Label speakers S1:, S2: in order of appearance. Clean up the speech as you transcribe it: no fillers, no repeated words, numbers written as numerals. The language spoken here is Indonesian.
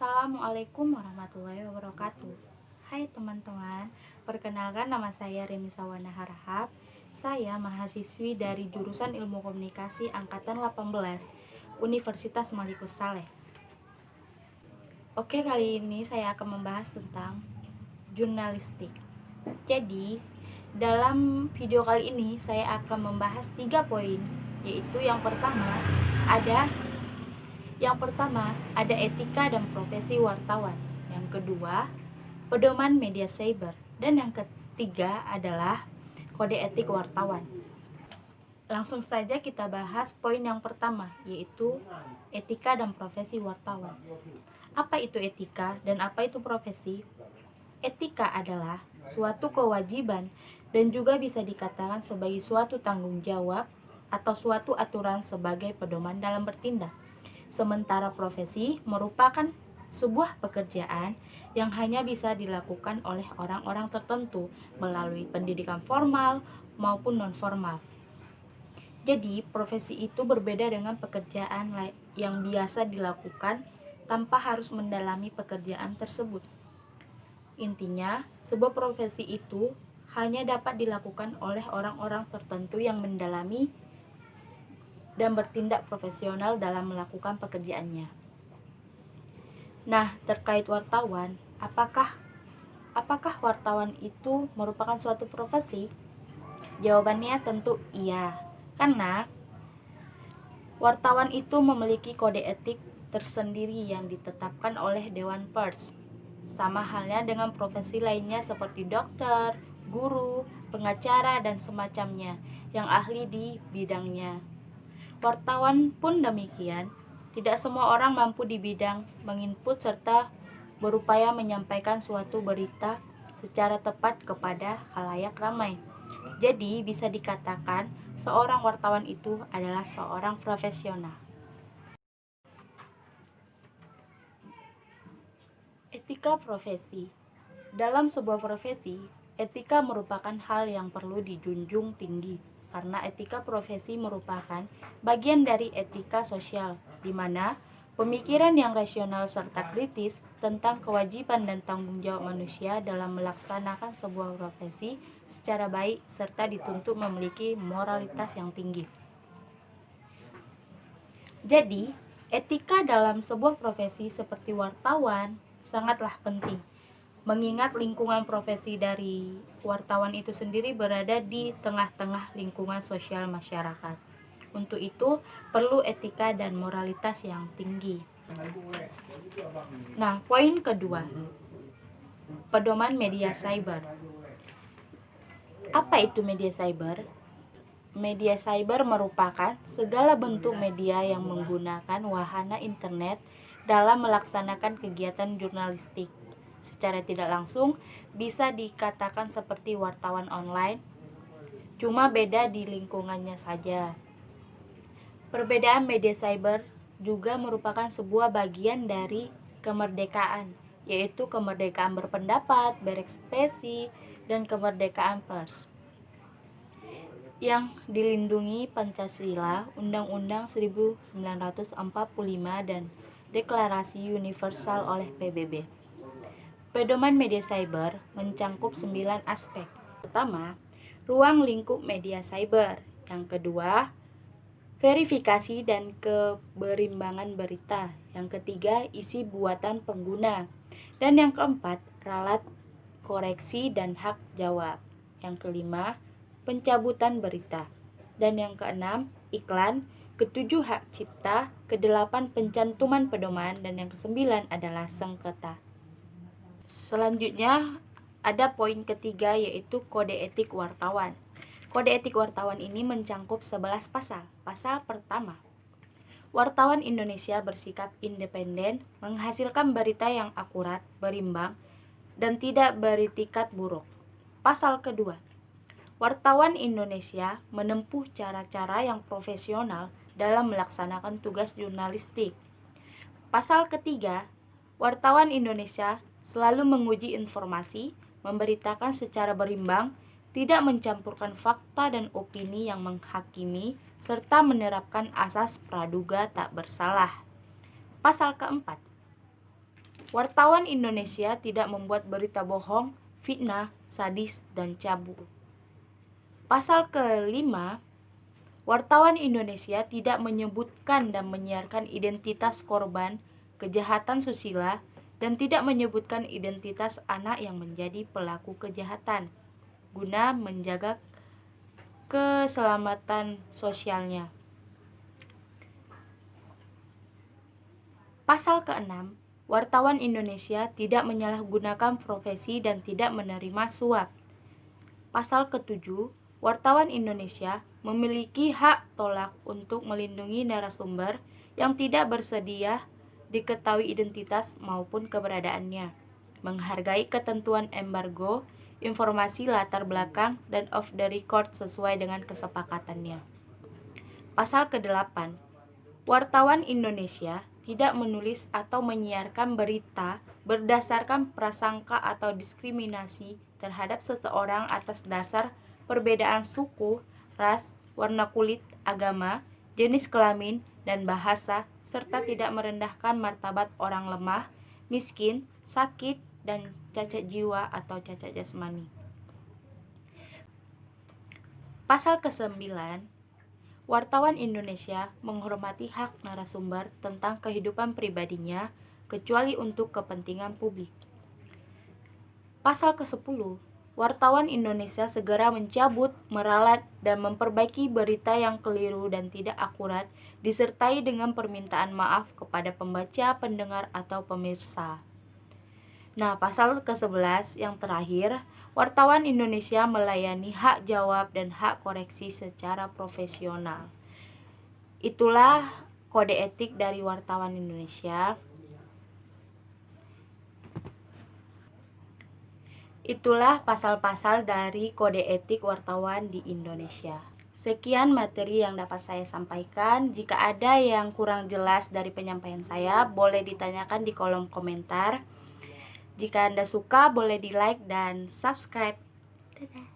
S1: Assalamualaikum warahmatullahi wabarakatuh. Hai teman-teman, perkenalkan nama saya Reni Sawana Harahap. Saya mahasiswi dari jurusan Ilmu Komunikasi Angkatan 18 Universitas Malikus Saleh. Oke, kali ini saya akan membahas tentang jurnalistik. Jadi, dalam video kali ini saya akan membahas 3 poin, yaitu yang pertama ada etika dan profesi wartawan. Yang kedua, pedoman media cyber. Dan yang ketiga adalah kode etik wartawan. Langsung saja kita bahas poin yang pertama, yaitu etika dan profesi wartawan. Apa itu etika dan apa itu profesi? Etika adalah suatu kewajiban dan juga bisa dikatakan sebagai suatu tanggung jawab atau suatu aturan sebagai pedoman dalam bertindak. Sementara profesi merupakan sebuah pekerjaan yang hanya bisa dilakukan oleh orang-orang tertentu melalui pendidikan formal maupun non-formal. Jadi, profesi itu berbeda dengan pekerjaan yang biasa dilakukan tanpa harus mendalami pekerjaan tersebut. Intinya, sebuah profesi itu hanya dapat dilakukan oleh orang-orang tertentu yang mendalami dan bertindak profesional dalam melakukan pekerjaannya. Nah, terkait wartawan, apakah wartawan itu merupakan suatu profesi? Jawabannya tentu iya, karena wartawan itu memiliki kode etik tersendiri yang ditetapkan oleh Dewan Pers. Sama halnya dengan profesi lainnya seperti dokter, guru, pengacara, dan semacamnya yang ahli di bidangnya. Wartawan pun demikian, tidak semua orang mampu di bidang menginput serta berupaya menyampaikan suatu berita secara tepat kepada khalayak ramai. Jadi bisa dikatakan seorang wartawan itu adalah seorang profesional. Etika profesi. Dalam sebuah profesi, etika merupakan hal yang perlu dijunjung tinggi. Karena etika profesi merupakan bagian dari etika sosial, di mana pemikiran yang rasional serta kritis tentang kewajiban dan tanggung jawab manusia dalam melaksanakan sebuah profesi secara baik serta dituntut memiliki moralitas yang tinggi. Jadi, etika dalam sebuah profesi seperti wartawan sangatlah penting. Mengingat lingkungan profesi dari wartawan itu sendiri berada di tengah-tengah lingkungan sosial masyarakat. Untuk itu, perlu etika dan moralitas yang tinggi. Nah, poin kedua, pedoman media cyber. Apa itu media cyber? Media cyber merupakan segala bentuk media yang menggunakan wahana internet dalam melaksanakan kegiatan jurnalistik. Secara tidak langsung bisa dikatakan seperti wartawan online, cuma beda di lingkungannya saja. Perbedaan media cyber juga merupakan sebuah bagian dari kemerdekaan, yaitu kemerdekaan berpendapat, berekspresi, dan kemerdekaan pers yang dilindungi Pancasila, Undang-Undang 1945, dan Deklarasi Universal oleh PBB. Pedoman media cyber mencangkup 9 aspek. Pertama, ruang lingkup media cyber. Yang kedua, verifikasi dan keberimbangan berita. Yang ketiga, isi buatan pengguna. Dan yang keempat, ralat koreksi dan hak jawab. Yang kelima, pencabutan berita. Dan yang keenam, iklan. Ketujuh, hak cipta. Kedelapan, pencantuman pedoman. Dan yang kesembilan adalah sengketa. Selanjutnya ada poin ketiga, yaitu kode etik wartawan. Kode etik wartawan ini mencangkup 11 pasal. Pasal pertama, wartawan Indonesia bersikap independen, menghasilkan berita yang akurat, berimbang, dan tidak beritikat buruk. Pasal kedua, wartawan Indonesia menempuh cara-cara yang profesional dalam melaksanakan tugas jurnalistik. Pasal ketiga, wartawan Indonesia selalu menguji informasi, memberitakan secara berimbang, tidak mencampurkan fakta dan opini yang menghakimi, serta menerapkan asas praduga tak bersalah. Pasal keempat, Wartawan Indonesia tidak membuat berita bohong, fitnah, sadis, dan cabul. Pasal kelima, wartawan Indonesia tidak menyebutkan dan menyiarkan identitas korban kejahatan susila dan tidak menyebutkan identitas anak yang menjadi pelaku kejahatan, guna menjaga keselamatan sosialnya. Pasal ke-6, wartawan Indonesia tidak menyalahgunakan profesi dan tidak menerima suap. Pasal ke-7, wartawan Indonesia memiliki hak tolak untuk melindungi narasumber yang tidak bersedia diketahui identitas maupun keberadaannya, menghargai ketentuan embargo, informasi latar belakang, dan off the record sesuai dengan kesepakatannya. Pasal ke-8, wartawan Indonesia tidak menulis atau menyiarkan berita berdasarkan prasangka atau diskriminasi terhadap seseorang atas dasar perbedaan suku, ras, warna kulit, agama, jenis kelamin, dan bahasa, serta tidak merendahkan martabat orang lemah, miskin, sakit, dan cacat jiwa atau cacat jasmani. Pasal ke-9, wartawan Indonesia menghormati hak narasumber tentang kehidupan pribadinya kecuali untuk kepentingan publik. Pasal ke-10, wartawan Indonesia segera mencabut, meralat, dan memperbaiki berita yang keliru dan tidak akurat, disertai dengan permintaan maaf kepada pembaca, pendengar, atau pemirsa. Nah, pasal ke-11 yang terakhir, wartawan Indonesia melayani hak jawab dan hak koreksi secara profesional. Itulah kode etik dari wartawan Indonesia. Itulah pasal-pasal dari kode etik wartawan di Indonesia. Sekian materi yang dapat saya sampaikan. Jika ada yang kurang jelas dari penyampaian saya, boleh ditanyakan di kolom komentar. Jika Anda suka, boleh di like dan subscribe. Dadah.